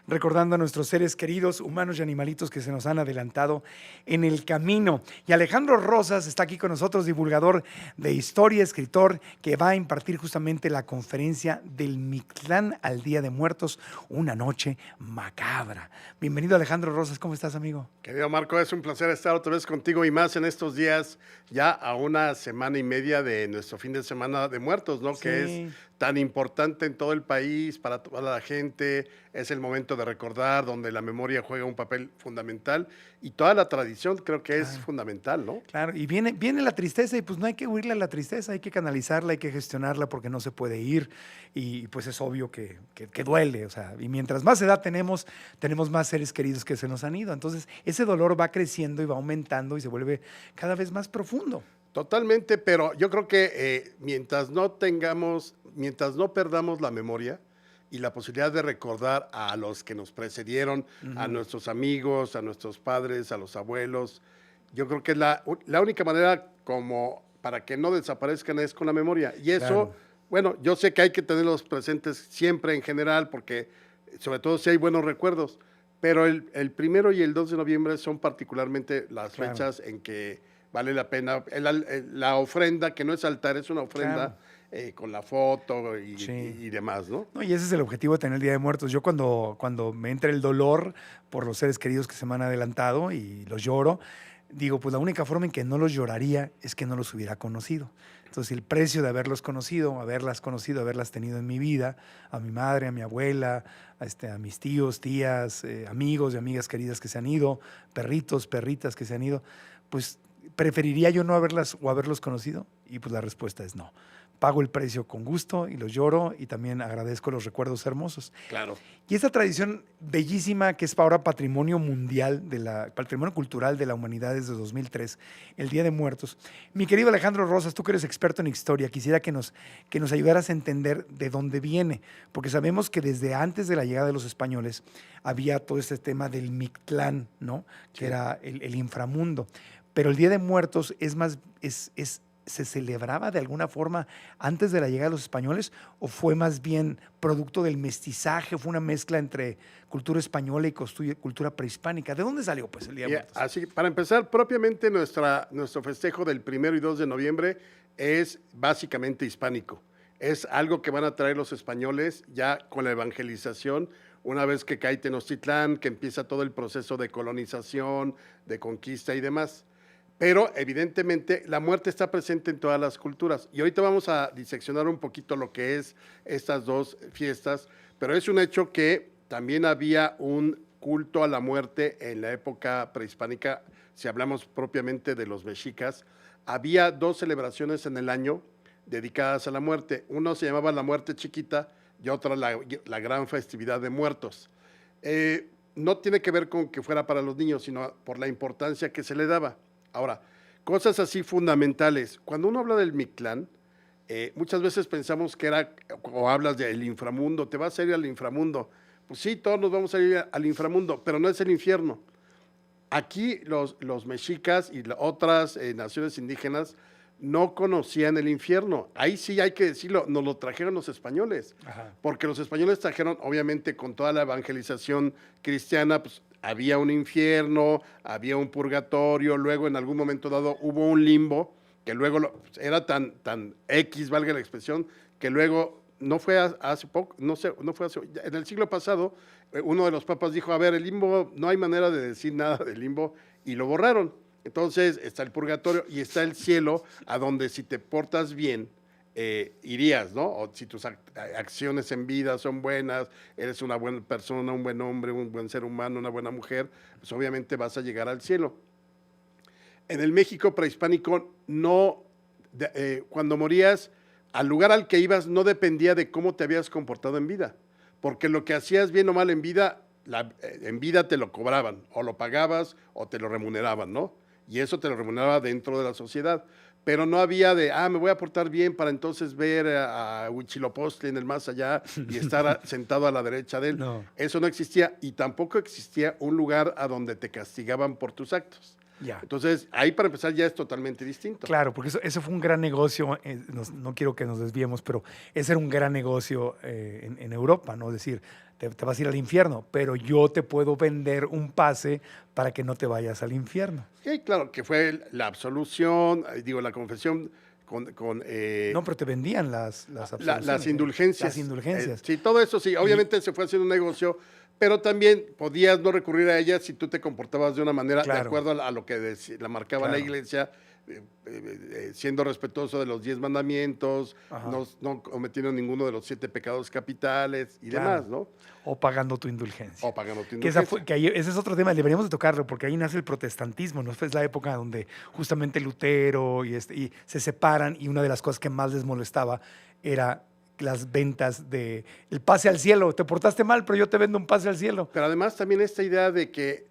recordando a nuestros seres queridos, humanos y animalitos que se nos han adelantado en el camino. Y Alejandro Rosas está aquí con nosotros, divulgador de historia, escritor, que va a impartir justamente la conferencia del Mictlán al Día de Muertos, una noche macabra. Bienvenido, Alejandro Rosas, ¿cómo estás, amigo? Querido Marco, es un placer estar otra vez contigo y más en estos días, ya a una semana y media de nuestro fin de semana de muertos, ¿no? Sí. Que es tan importante en todo el país, para toda la gente, es el momento de recordar, donde la memoria juega un papel fundamental y toda la tradición creo que es fundamental, ¿no? Claro, y viene la tristeza y pues no hay que huirle a la tristeza, hay que canalizarla, hay que gestionarla porque no se puede ir y pues es obvio que duele, o sea, y mientras más edad tenemos más seres queridos que se nos han ido, entonces ese dolor va creciendo y va aumentando y se vuelve cada vez más profundo. Totalmente, pero yo creo que mientras no perdamos la memoria y la posibilidad de recordar a los que nos precedieron, a nuestros amigos, a nuestros padres, a los abuelos, yo creo que la única manera como para que no desaparezcan es con la memoria. Y eso, Claro. bueno, yo sé que hay que tenerlos presentes siempre en general, porque sobre todo si hay buenos recuerdos, pero el 1 y el 2 de noviembre son particularmente las Claro. fechas en que vale la pena. La ofrenda, que no es altar, es una ofrenda con la foto Sí. y demás, ¿no? No, y ese es el objetivo de tener el Día de Muertos. Yo cuando me entra el dolor por los seres queridos que se me han adelantado y los lloro, digo, pues la única forma en que no los lloraría es que no los hubiera conocido. Entonces, el precio de haberlas conocido, haberlas tenido en mi vida, a mi madre, a mi abuela, a mis tíos, tías, amigos y amigas queridas que se han ido, perritos, perritas que se han ido, pues preferiría yo no haberlos conocido. Y pues la respuesta es no. Pago el precio con gusto y los lloro y también agradezco los recuerdos hermosos. Claro. Y esta tradición bellísima que es ahora patrimonio mundial, patrimonio cultural de la humanidad desde 2003, el Día de Muertos. Mi querido Alejandro Rosas, tú que eres experto en historia, quisiera que nos ayudaras a entender de dónde viene, porque sabemos que desde antes de la llegada de los españoles había todo este tema del Mictlán, ¿no? Que era el inframundo. Pero el Día de Muertos ¿se celebraba de alguna forma antes de la llegada de los españoles o fue más bien producto del mestizaje, fue una mezcla entre cultura española y cultura prehispánica? ¿De dónde salió pues el Día de Muertos? Así, para empezar, propiamente nuestro festejo del 1 y 2 de noviembre es básicamente hispánico. Es algo que van a traer los españoles ya con la evangelización, una vez que cae Tenochtitlán, que empieza todo el proceso de colonización, de conquista y demás. Pero evidentemente la muerte está presente en todas las culturas. Y ahorita vamos a diseccionar un poquito lo que es estas dos fiestas, pero es un hecho que también había un culto a la muerte en la época prehispánica, si hablamos propiamente de los mexicas. Había dos celebraciones en el año dedicadas a la muerte. Uno se llamaba la muerte chiquita y otra la gran festividad de muertos. No tiene que ver con que fuera para los niños, sino por la importancia que se le daba. Ahora, cosas así fundamentales. Cuando uno habla del Mictlán, muchas veces pensamos que era, o hablas del inframundo, te vas a ir al inframundo. Pues sí, todos nos vamos a ir al inframundo, pero no es el infierno. Aquí los mexicas y otras naciones indígenas no conocían el infierno. Ahí sí hay que decirlo, nos lo trajeron los españoles. Ajá. Porque los españoles trajeron, obviamente, con toda la evangelización cristiana, pues había un infierno, había un purgatorio, luego en algún momento dado hubo un limbo, que luego era tan X, valga la expresión, que luego no fue hace poco, no fue en el siglo pasado, uno de los papas dijo, a ver, el limbo, no hay manera de decir nada del limbo, y lo borraron. Entonces está el purgatorio y está el cielo, a donde si te portas bien, irías, ¿no? O si tus acciones en vida son buenas, eres una buena persona, un buen hombre, un buen ser humano, una buena mujer, pues obviamente vas a llegar al cielo. En el México prehispánico, cuando morías, al lugar al que ibas no dependía de cómo te habías comportado en vida, porque lo que hacías bien o mal en vida, te lo cobraban, o lo pagabas o te lo remuneraban, ¿no? Y eso te lo remuneraba dentro de la sociedad. Pero no había me voy a portar bien para entonces ver a Huitzilopochtli en el más allá y estar sentado a la derecha de él. No. Eso no existía y tampoco existía un lugar a donde te castigaban por tus actos. Ya. Entonces, ahí para empezar ya es totalmente distinto. Claro, porque eso fue un gran negocio, no quiero que nos desviemos, pero ese era un gran negocio en Europa, ¿no? Es decir, te vas a ir al infierno, pero yo te puedo vender un pase para que no te vayas al infierno. Sí, claro, que fue la absolución, digo, la confesión con No, pero te vendían las absoluciones, las indulgencias. Las indulgencias. Sí, todo eso sí, obviamente se fue haciendo un negocio, pero también podías no recurrir a ellas si tú te comportabas de una manera de Claro. acuerdo a lo que la marcaba la Claro. iglesia, siendo respetuoso de los 10 mandamientos, Ajá. no cometiendo ninguno de los 7 pecados capitales y Claro. demás, ¿no? O pagando tu indulgencia. O pagando tu Que, indulgencia. ese es otro tema, deberíamos de tocarlo, porque ahí nace el protestantismo, ¿no? Es la época donde justamente Lutero y se separan, y una de las cosas que más les molestaba era las ventas de el pase al cielo. Te portaste mal, pero yo te vendo un pase al cielo. Pero además también esta idea de que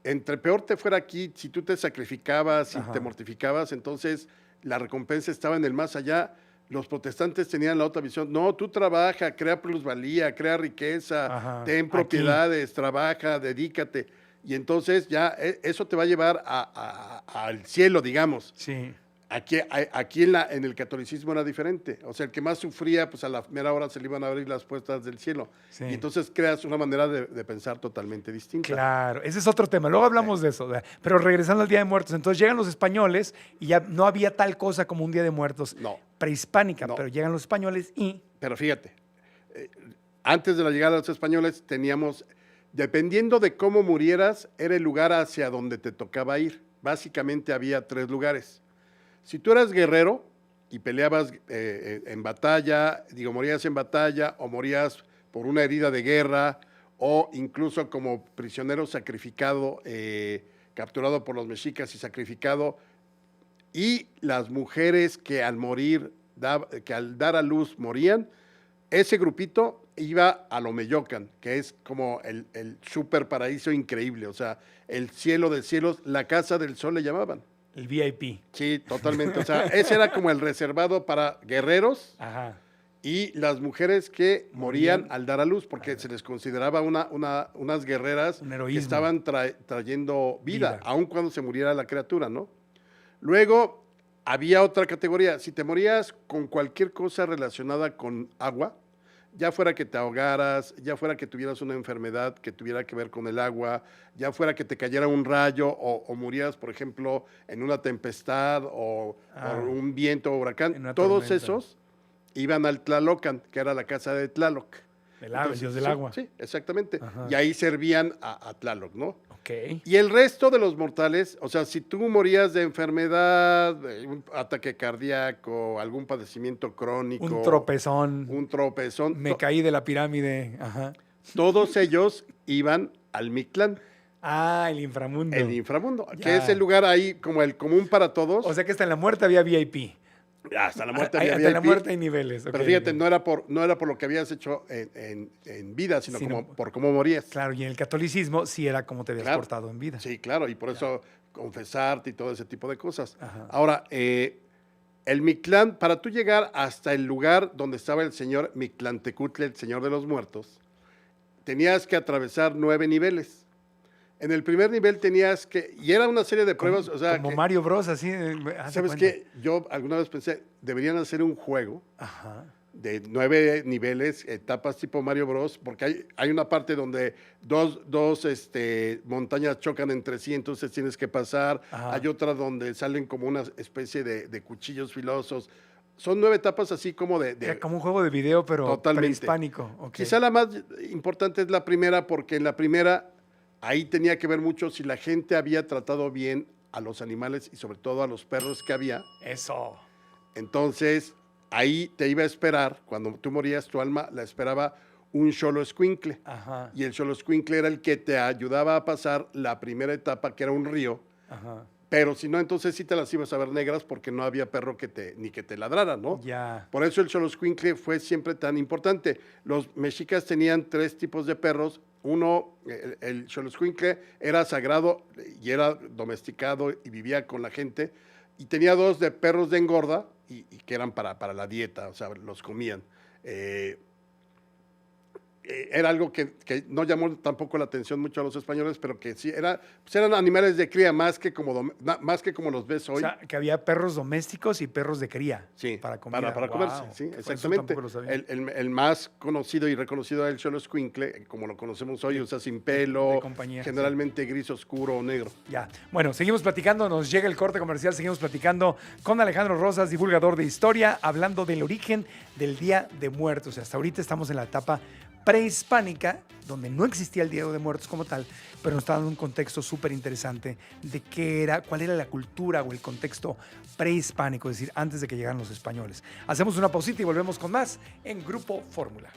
entre peor te fuera aquí, si tú te sacrificabas y Ajá. te mortificabas, entonces la recompensa estaba en el más allá. Los protestantes tenían la otra visión. No, tú trabaja, crea plusvalía, crea riqueza, Ajá. ten Aquí. propiedades, trabaja, dedícate. Y entonces ya eso te va a llevar al cielo, digamos. Sí. Aquí en el catolicismo era diferente. O sea, el que más sufría, pues a la primera hora se le iban a abrir las puertas del cielo. Sí. Y entonces creas una manera de pensar totalmente distinta. Claro, ese es otro tema. Luego hablamos de eso. ¿Verdad? Pero regresando al Día de Muertos, entonces llegan los españoles y ya no había tal cosa como un Día de Muertos No. prehispánica, No. pero llegan los españoles y Pero fíjate, antes de la llegada de los españoles teníamos, dependiendo de cómo murieras, era el lugar hacia donde te tocaba ir. Básicamente había 3 lugares. Si tú eras guerrero y peleabas en batalla, digo, morías en batalla o morías por una herida de guerra o incluso como prisionero sacrificado, capturado por los mexicas y sacrificado, y las mujeres que al morir, que al dar a luz morían, ese grupito iba a Lomeyocan, que es como el super paraíso increíble, o sea, el cielo de cielos, la casa del sol le llamaban. el VIP. Sí, totalmente. O sea, ese era como el reservado para guerreros Ajá. y las mujeres que morían Morían. al dar a luz, porque se les consideraba unas guerreras Un que heroísmo. estaban trayendo vida, Vida. aun cuando se muriera la criatura, ¿no? Luego había otra categoría. Si te morías con cualquier cosa relacionada con agua, ya fuera que te ahogaras, ya fuera que tuvieras una enfermedad que tuviera que ver con el agua, ya fuera que te cayera un rayo o murieras, por ejemplo, en una tempestad o por un viento o en huracán, una todos tormenta. esos iban al Tlalocan, que era la casa de Tlaloc. El agua, el dios del sí, agua. Sí, exactamente. Ajá. Y ahí servían a Tlaloc, ¿no? Ok. Y el resto de los mortales, o sea, si tú morías de enfermedad, de un ataque cardíaco, algún padecimiento crónico, Un tropezón. un tropezón, Me caí de la pirámide. Ajá. todos ellos iban al Mictlán, Ah, el inframundo. el inframundo, que Ya. es el lugar ahí como el común para todos. O sea que hasta en la muerte había VIP. Hasta la muerte Hasta había en la VIP, muerte hay niveles. pero ok, fíjate, ok. no era por lo que habías hecho en vida, sino Sino- como por cómo morías. Claro, y en el catolicismo sí era como te habías Claro. portado en vida. Sí, claro, y por eso confesarte y todo ese tipo de cosas. Ajá. Ahora, el Mictlán, para tú llegar hasta el lugar donde estaba el señor Mictlantecuhtli, el señor de los muertos, tenías que atravesar 9 niveles. En el primer nivel tenías que, y era una serie de pruebas, o sea, Como que, Mario Bros, así. haz de ¿sabes cuenta. qué? Yo alguna vez pensé, deberían hacer un juego Ajá. de 9 niveles, etapas tipo Mario Bros, porque hay una parte donde dos montañas chocan entre sí, entonces tienes que pasar. Ajá. Hay otra donde salen como una especie de cuchillos filosos. Son 9 etapas así como Era como un juego de video, pero Totalmente. prehispánico. ok. Quizá la más importante es la primera, porque en la primera ahí tenía que ver mucho si la gente había tratado bien a los animales y sobre todo a los perros que había. Eso. Entonces, ahí te iba a esperar, cuando tú morías, tu alma la esperaba un xoloescuincle. Ajá. Y el xoloescuincle era el que te ayudaba a pasar la primera etapa, que era un río. Ajá. Pero si no, entonces sí te las ibas a ver negras porque no había perro ni que te ladrara, ¿no? Ya. Por eso el xoloescuincle fue siempre tan importante. Los mexicas tenían 3 tipos de perros. Uno, el xoloescuincle era sagrado y era domesticado y vivía con la gente. Y tenía 2 de perros de engorda y que eran para la dieta, o sea, los comían. era algo que no llamó tampoco la atención mucho a los españoles, pero que sí, pues eran animales de cría más que como los ves O hoy. sea, que había perros domésticos y perros de cría Sí, para comida. para comerse, Guau, sí, eso exactamente. tampoco lo sabía. El más conocido y reconocido es el xoloescuincle, como lo conocemos hoy, o sea, sin pelo, de compañía, generalmente gris oscuro o negro. Ya. Bueno, seguimos platicando, nos llega el corte comercial, seguimos platicando con Alejandro Rosas, divulgador de historia, hablando del origen del Día de Muertos. Hasta ahorita estamos en la etapa prehispánica, donde no existía el Día de Muertos como tal, pero nos está dando un contexto súper interesante de qué era, cuál era la cultura o el contexto prehispánico, es decir, antes de que llegaran los españoles. Hacemos una pausita y volvemos con más en Grupo Fórmula.